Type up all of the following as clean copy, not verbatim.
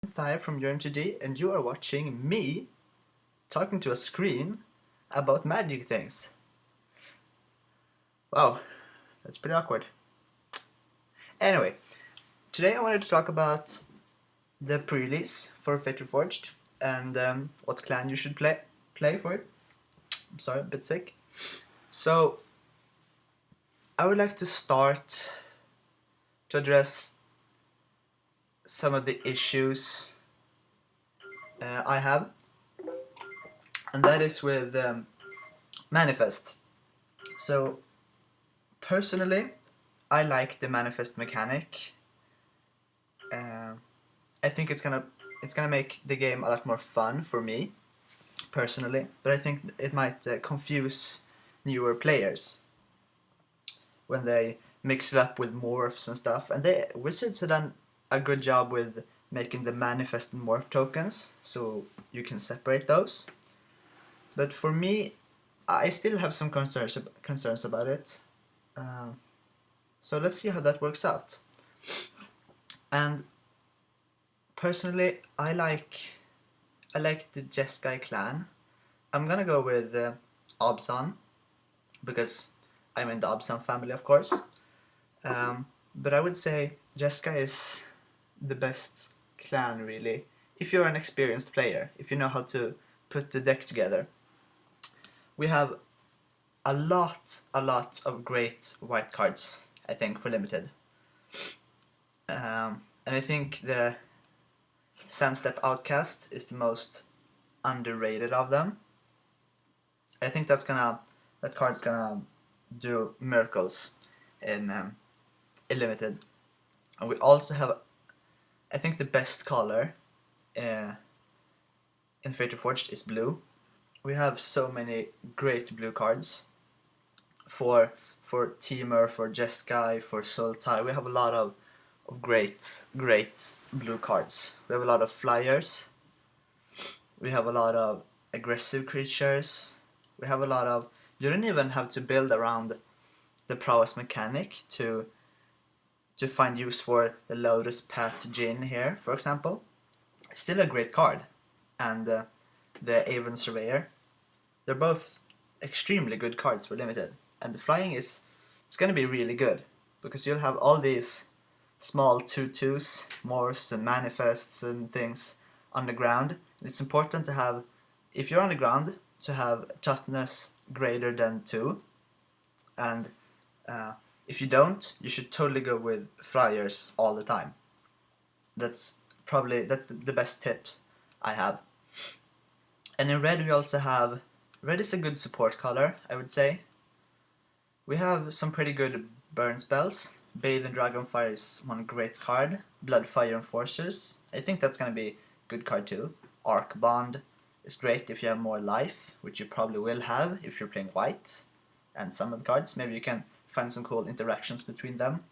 Thire from UMTD, and you are watching me talking to a screen about magic things. Wow, that's pretty awkward. Anyway, today I wanted to talk about the pre-release for Fate Reforged and what clan you should play for it. I'm sorry, a bit sick. So, I would like to start to address some of the issues I have, and that is with Manifest. So, personally, I like the Manifest mechanic. Uh, I think it's gonna make the game a lot more fun for me personally, but I think it might confuse newer players when they mix it up with morphs and stuff. And Wizards have done a good job with making the manifest and morph tokens, so you can separate those. But for me, I still have some concerns about it. Um, so let's see how that works out. And personally, I like the Jeskai clan. I'm gonna go with Abzan because I'm in the Abzan family, of course. But I would say Jeskai is the best clan, really, if you're an experienced player, if you know how to put the deck together. We have a lot of great white cards, I think, for limited. And I think the Sandstep Outcast is the most underrated of them. I think that card's gonna do miracles in limited. And we also have, I think, the best color uh, in Fate Reforged is blue. We have so many great blue cards for Teamer, for Jeskai, for Sultai. We have a lot of great blue cards. We have a lot of flyers. We have a lot of aggressive creatures. We have a lot of. You don't even have to build around the prowess mechanic to find use for the Lotus Path Djinn here, for example. It's still a great card. And the Avon Surveyor. They're both extremely good cards for limited. And the flying it's going to be really good because you'll have all these small 2/2s, morphs and manifests and things on the ground. And it's important to have, if you're on the ground, to have toughness greater than 2. And if you don't, you should totally go with flyers all the time. That's the best tip I have. And in red we also have, red is a good support color, I would say. We have some pretty good burn spells. Bathe in Dragonfire is one great card. Bloodfire Enforcers, I think that's gonna be a good card too. Arc Bond is great if you have more life, which you probably will have if you're playing white. And some of the cards, maybe you can find some cool interactions between them.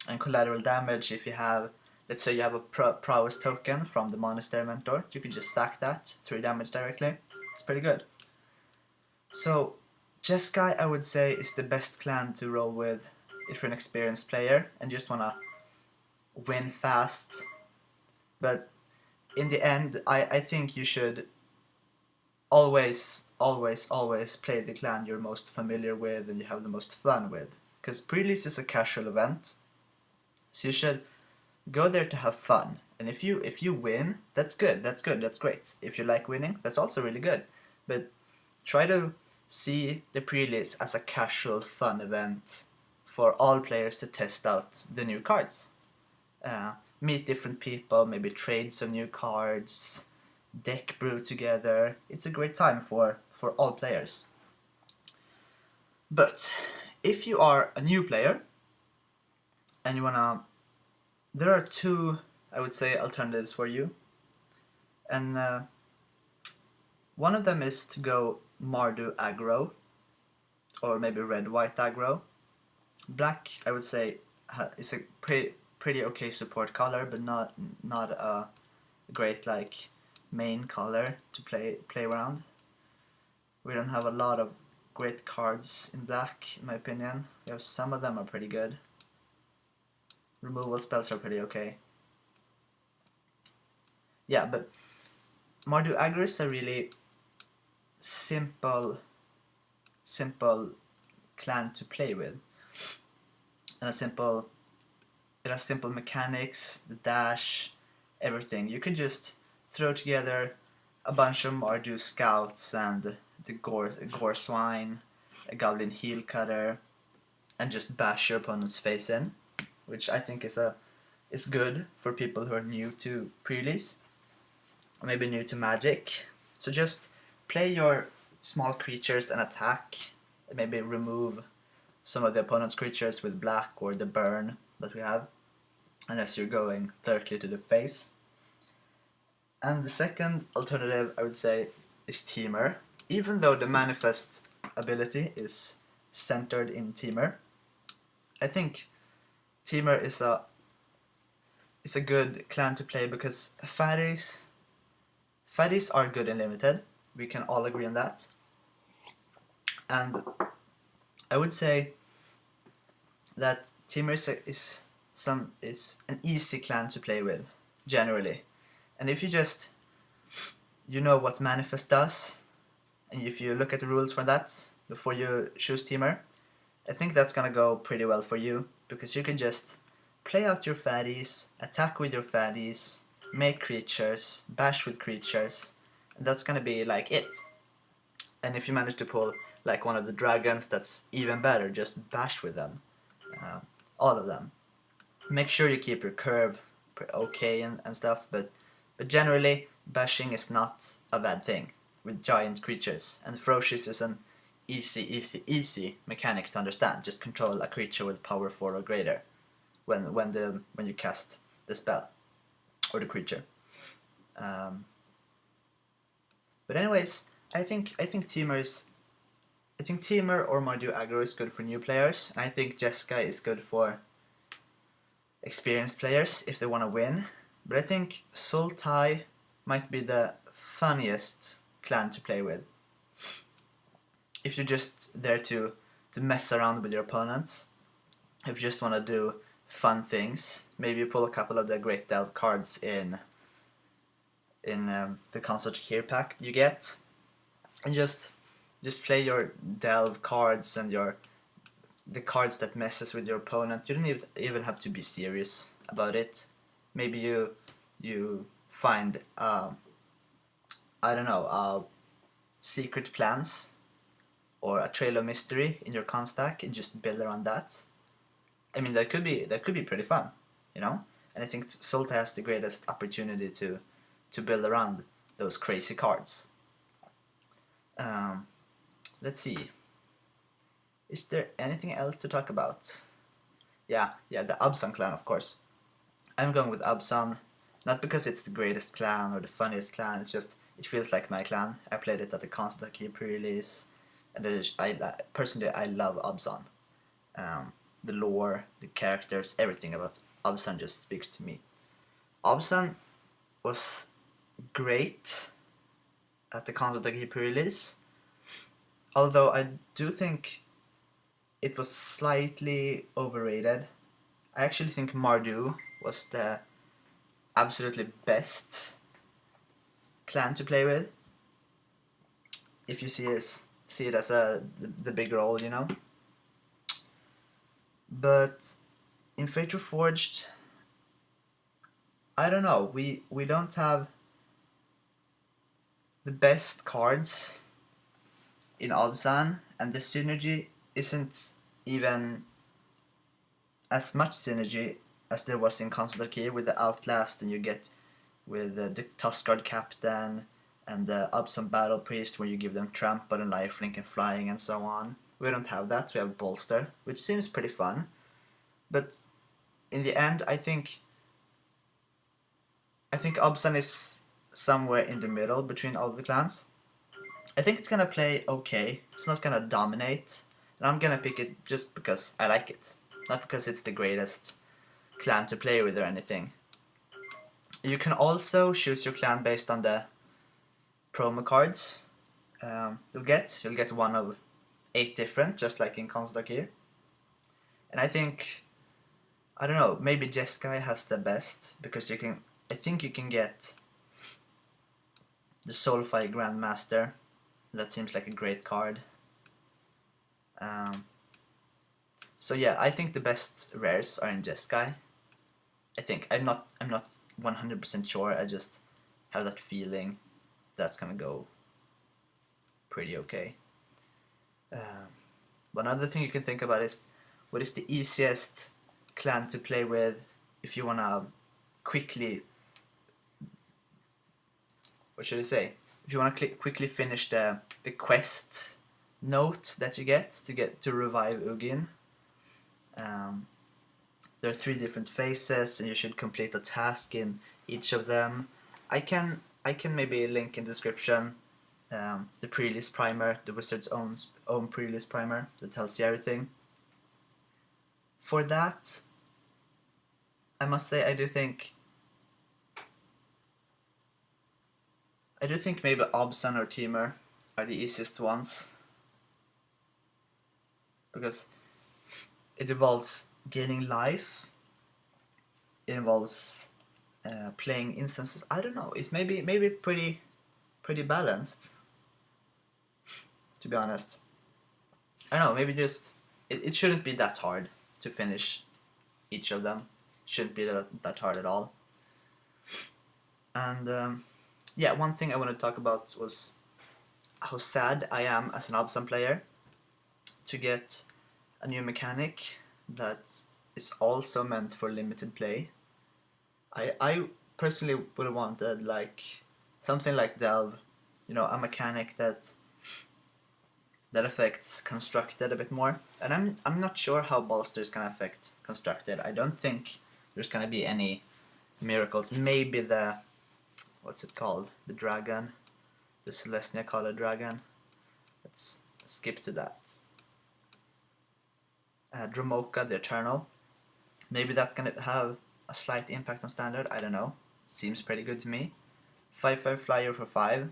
And Collateral Damage, if you have, let's say you have a prowess token from the Monastery Mentor, you can just sack that, 3 damage directly. It's pretty good. So, Jeskai, I would say, is the best clan to roll with if you're an experienced player and just wanna win fast. But in the end, I think you should always play the clan you're most familiar with and you have the most fun with. Because pre-release is a casual event, so you should go there to have fun. And if you win, that's good, that's great. If you like winning, that's also really good. But try to see the pre-release as a casual fun event for all players to test out the new cards. Meet different people, maybe trade some new cards, deck brew together. It's a great time for all players. But if you are a new player and you wanna, there are two, I would say, alternatives for you. And one of them is to go Mardu aggro, or maybe red-white aggro. Black, I would say, is a pretty okay support color, but not a great like main color to play around. We don't have a lot of great cards in black, in my opinion. We have some of them are pretty good. Removal spells are pretty okay. Yeah, but Mardu Aggro is a really simple clan to play with, and it has simple mechanics, the dash, everything. You can just throw together a bunch of Mardu scouts and the gore swine, a goblin heel cutter, and just bash your opponent's face in, which I think is good for people who are new to pre-release, or maybe new to Magic. So just play your small creatures and attack, and maybe remove some of the opponent's creatures with black or the burn that we have, unless you're going directly to the face. And the second alternative, I would say, is Teamer. Even though the manifest ability is centered in Teamer, I think Teamer is a good clan to play because fatties are good and limited. We can all agree on that. And I would say that Teamer is an easy clan to play with, generally. And if you know what Manifest does, and if you look at the rules for that before you choose Teamer, I think that's gonna go pretty well for you, because you can just play out your fatties, attack with your fatties, make creatures, bash with creatures, and that's gonna be like it. And if you manage to pull like one of the dragons, that's even better, just bash with them. All of them. Make sure you keep your curve okay and stuff, but generally bashing is not a bad thing with giant creatures, and Ferocious is an easy mechanic to understand. Just control a creature with power 4 or greater when you cast the spell or the creature. But anyways, I think Teamer or Mardu Aggro is good for new players, and I think Jeskai is good for experienced players if they want to win. But I think Sultai might be the funniest clan to play with if you're just there to mess around with your opponents. If you just want to do fun things, maybe you pull a couple of the Great Delve cards in the Concert Here pack you get, and just play your Delve cards and the cards that messes with your opponent. You don't even have to be serious about it. Maybe you find I don't know, secret plans or a trail of mystery in your cons pack, and just build around that. I mean, that could be pretty fun, you know. And I think Sultai has the greatest opportunity to build around those crazy cards. Let's see. Is there anything else to talk about? Yeah, the Absan clan, of course. I'm going with Absan, not because it's the greatest clan or the funniest clan. It's just it feels like my clan. I played it at the Constantine pre-release, and personally I love Absan. The lore, the characters, everything about Absan just speaks to me. Absan was great at the Constantine pre-release, although I do think it was slightly overrated. I actually think Mardu was the absolutely best clan to play with, if you see it as the big role, you know. But in Fate Reforged, I don't know. We don't have the best cards in Abzan, and the synergy isn't even as much synergy as there was in Consular Key with the Outlast, and you get with the Tuskguard Captain and the Abzan Battle Priest, where you give them Trample and Lifelink and Flying and so on. We don't have that. We have Bolster, which seems pretty fun. But in the end, I think Abzan is somewhere in the middle between all the clans. I think it's gonna play okay. It's not gonna dominate, and I'm gonna pick it just because I like it, not because it's the greatest clan to play with or anything. You can also choose your clan based on the promo cards you'll get. You'll get one of 8 different, just like in Comstock here. And I think, I don't know, maybe Jeskai has the best, because I think you can get the Soulfire Grandmaster. That seems like a great card. So yeah, I think the best rares are in Jeskai. I think I'm not 100% sure. I just have that feeling that's gonna go pretty okay. One other thing you can think about is what is the easiest clan to play with if you wanna quickly, what should I say? If you wanna quickly finish the quest note that you get to revive Ugin. There are 3 different phases, and you should complete a task in each of them. I can maybe link in the description the pre-release primer, the Wizard's own pre-release primer that tells you everything. For that, I must say I do think maybe Obson or Teamer are the easiest ones, because it involves gaining life, it involves playing instances. I don't know, it's maybe pretty balanced, to be honest. I don't know, maybe just it shouldn't be that hard to finish each of them. It shouldn't be that hard at all. And yeah, one thing I want to talk about was how sad I am as an Obson player to get a new mechanic that is also meant for limited play. I personally would have wanted like something like Delve, you know, a mechanic that affects Constructed a bit more. And I'm not sure how Bolster is gonna affect Constructed. I don't think there's gonna be any miracles. Maybe the, what's it called? The dragon, the Celestia color dragon. Let's skip to that. Dromoka, the Eternal. Maybe that's gonna have a slight impact on Standard. I don't know. Seems pretty good to me. 5/5 flyer for 5.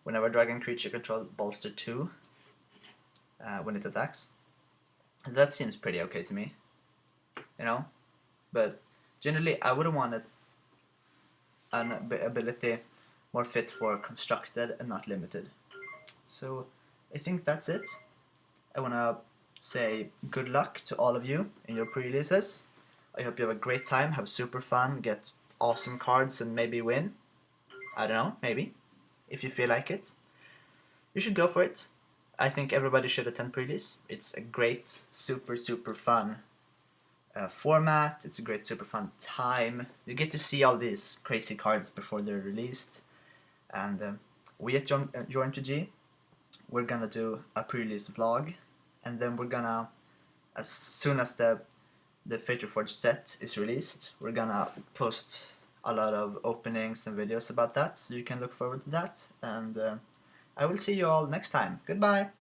Whenever dragon creature control bolster 2 when it attacks. That seems pretty okay to me. You know? But generally I would have wanted an ability more fit for constructed and not limited. So I think that's it. I wanna say good luck to all of you in your pre-releases. I hope you have a great time, have super fun, get awesome cards and maybe win. I don't know, maybe. If you feel like it. You should go for it. I think everybody should attend pre-release. It's a great, super fun format. It's a great, super fun time. You get to see all these crazy cards before they're released. And we at JourneyToG, we're gonna do a pre-release vlog. And then we're gonna, as soon as the Reforged set is released, we're gonna post a lot of openings and videos about that, so you can look forward to that. And I will see you all next time. Goodbye!